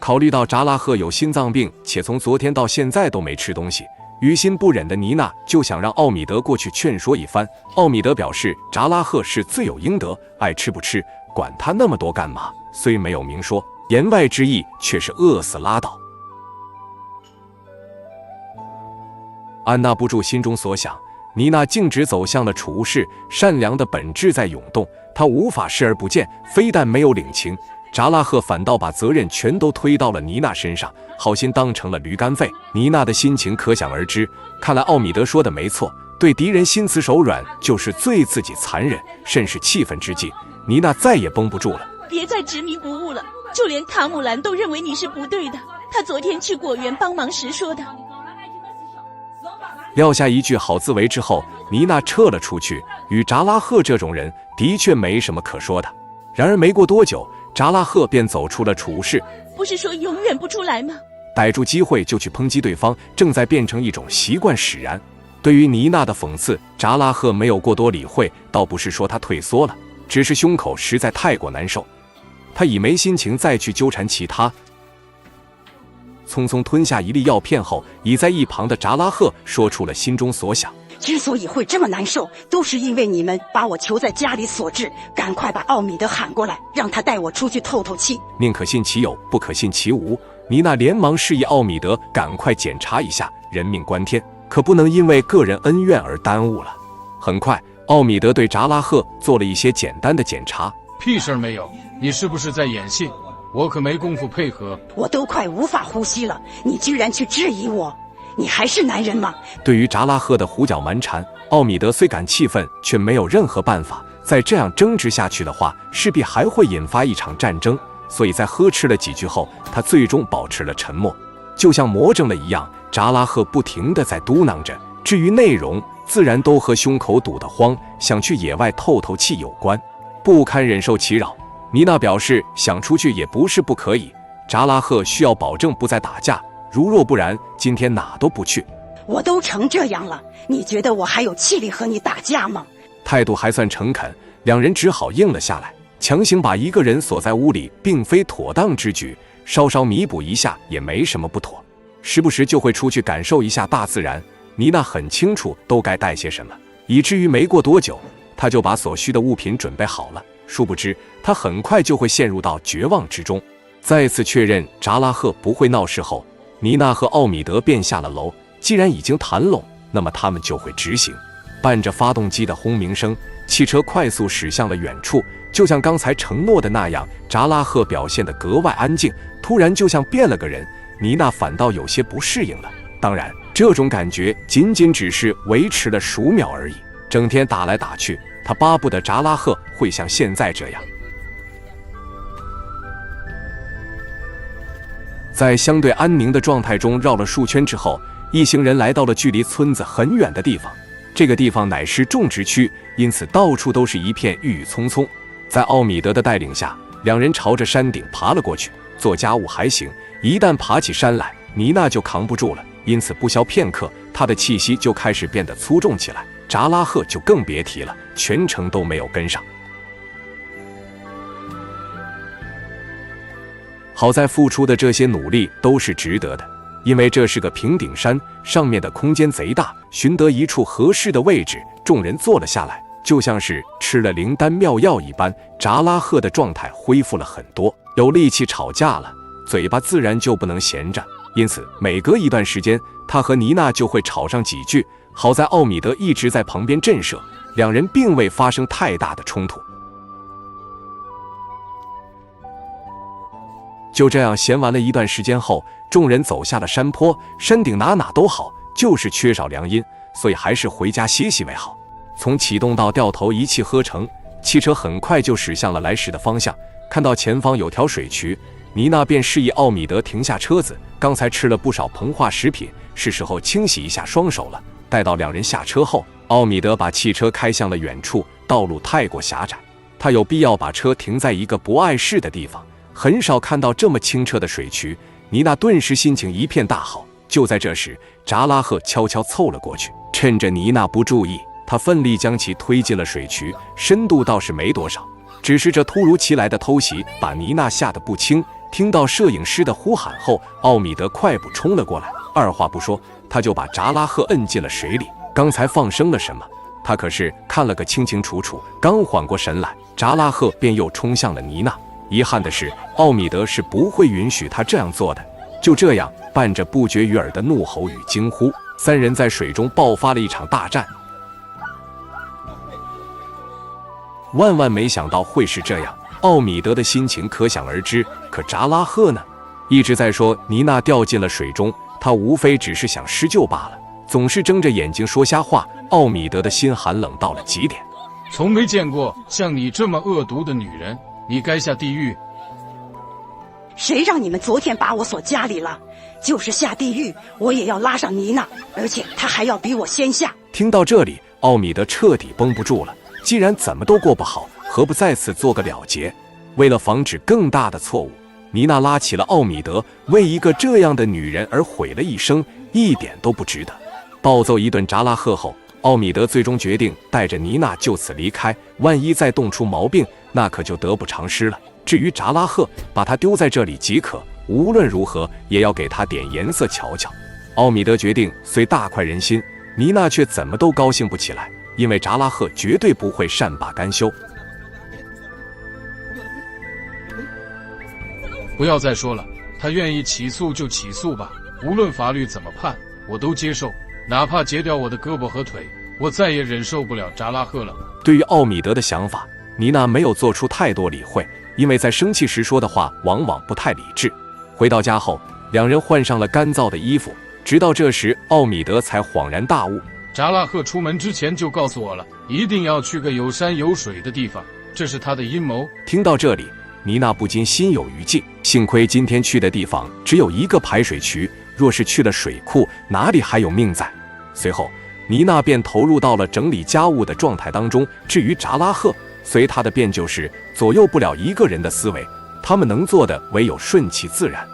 考虑到扎拉赫有心脏病，且从昨天到现在都没吃东西，于心不忍的妮娜就想让奥米德过去劝说一番。奥米德表示扎拉赫是罪有应得，爱吃不吃，管他那么多干嘛？虽没有明说，言外之意却是饿死拉倒。按捺不住心中所想，妮娜径直走向了储物室。善良的本质在涌动，她无法视而不见，非但没有领情，扎拉赫反倒把责任全都推到了妮娜身上，好心当成了驴肝肺。妮娜的心情可想而知，看来奥米德说的没错，对敌人心慈手软就是对自己残忍。甚是气愤之际，妮娜再也绷不住了。别再执迷不悟了，就连卡姆兰都认为你是不对的，他昨天去果园帮忙时说的。撂下一句好自为之后，妮娜撤了出去。与扎拉赫这种人的确没什么可说的。然而没过多久，扎拉赫便走出了储物室。不是说永远不出来吗？逮住机会就去抨击对方，正在变成一种习惯使然。对于妮娜的讽刺，扎拉赫没有过多理会，倒不是说他退缩了，只是胸口实在太过难受，他已没心情再去纠缠其他。匆匆吞下一粒药片后，倚在一旁的扎拉赫说出了心中所想。之所以会这么难受，都是因为你们把我囚在家里所致。赶快把奥米德喊过来，让他带我出去透透气。宁可信其有，不可信其无。妮娜连忙示意奥米德赶快检查一下，人命关天，可不能因为个人恩怨而耽误了。很快，奥米德对扎拉赫做了一些简单的检查。屁事儿没有，你是不是在演戏？我可没工夫配合。我都快无法呼吸了，你居然去质疑我，你还是男人吗？对于扎拉赫的胡搅蛮缠，奥米德虽感气愤，却没有任何办法。再这样争执下去的话，势必还会引发一场战争。所以在呵斥了几句后，他最终保持了沉默，就像魔怔了一样。扎拉赫不停地在嘟囔着，至于内容，自然都和胸口堵得慌，想去野外透透气有关，不堪忍受其扰。妮娜表示想出去也不是不可以，扎拉赫需要保证不再打架，如若不然，今天哪都不去。我都成这样了，你觉得我还有气力和你打架吗？态度还算诚恳，两人只好应了下来。强行把一个人锁在屋里，并非妥当之举，稍稍弥补一下也没什么不妥。时不时就会出去感受一下大自然。妮娜很清楚都该带些什么，以至于没过多久，她就把所需的物品准备好了。殊不知，她很快就会陷入到绝望之中。再次确认扎拉赫不会闹事后，妮娜和奥米德便下了楼。既然已经谈拢，那么他们就会执行。伴着发动机的轰鸣声，汽车快速驶向了远处。就像刚才承诺的那样，扎拉赫表现得格外安静，突然就像变了个人。妮娜反倒有些不适应了。当然，这种感觉仅仅只是维持了数秒而已。整天打来打去，她巴不得扎拉赫会像现在这样。在相对安宁的状态中绕了数圈之后，一行人来到了距离村子很远的地方。这个地方乃是种植区，因此到处都是一片郁郁葱葱。在奥米德的带领下，两人朝着山顶爬了过去。做家务还行，一旦爬起山来，妮娜就扛不住了，因此不消片刻，她的气息就开始变得粗重起来。扎拉赫就更别提了，全程都没有跟上。好在付出的这些努力都是值得的，因为这是个平顶山，上面的空间贼大。寻得一处合适的位置，众人坐了下来，就像是吃了灵丹妙药一般。扎拉赫的状态恢复了很多，有力气吵架了，嘴巴自然就不能闲着，因此每隔一段时间，他和妮娜就会吵上几句。好在奥米德一直在旁边震慑，两人并未发生太大的冲突。就这样闲玩了一段时间后，众人走下了山坡。山顶哪都好，就是缺少凉荫，所以还是回家歇息为好。从启动到掉头一气呵成，汽车很快就驶向了来时的方向。看到前方有条水渠，妮娜便示意奥米德停下车子。刚才吃了不少膨化食品，是时候清洗一下双手了。待到两人下车后，奥米德把汽车开向了远处，道路太过狭窄，他有必要把车停在一个不碍事的地方。很少看到这么清澈的水渠，妮娜顿时心情一片大好。就在这时，扎拉赫悄悄凑了过去，趁着妮娜不注意，他奋力将其推进了水渠，深度倒是没多少，只是这突如其来的偷袭把妮娜吓得不轻，听到摄影师的呼喊后，奥米德快步冲了过来，二话不说，他就把扎拉赫摁进了水里。刚才放生了什么？他可是看了个清清楚楚。刚缓过神来，扎拉赫便又冲向了妮娜。遗憾的是，奥米德是不会允许他这样做的。就这样，伴着不绝于耳的怒吼与惊呼，三人在水中爆发了一场大战。万万没想到会是这样，奥米德的心情可想而知。可扎拉赫呢，一直在说妮娜掉进了水中，他无非只是想施救罢了，总是睁着眼睛说瞎话。奥米德的心寒冷到了极点，从没见过像你这么恶毒的女人，你该下地狱。谁让你们昨天把我锁家里了？就是下地狱，我也要拉上妮娜，而且她还要比我先下。听到这里，奥米德彻底绷不住了。既然怎么都过不好，何不在此做个了结？为了防止更大的错误，妮娜拉起了奥米德，为一个这样的女人而毁了一生，一点都不值得。暴揍一顿扎拉赫后，奥米德最终决定带着妮娜就此离开，万一再动出毛病，那可就得不偿失了。至于扎拉赫，把他丢在这里即可，无论如何也要给他点颜色瞧瞧。奥米德决定虽大快人心，妮娜却怎么都高兴不起来，因为扎拉赫绝对不会善罢甘休。不要再说了，他愿意起诉就起诉吧，无论法律怎么判，我都接受，哪怕截掉我的胳膊和腿，我再也忍受不了扎拉赫了。对于奥米德的想法，妮娜没有做出太多理会，因为在生气时说的话往往不太理智。回到家后，两人换上了干燥的衣服，直到这时，奥米德才恍然大悟。扎拉赫出门之前就告诉我了，一定要去个有山有水的地方，这是他的阴谋。听到这里，妮娜不禁心有余悸，幸亏今天去的地方只有一个排水渠，若是去了水库，哪里还有命在？随后，妮娜便投入到了整理家务的状态当中。至于扎拉赫，随他的便就是左右不了一个人的思维，他们能做的唯有顺其自然。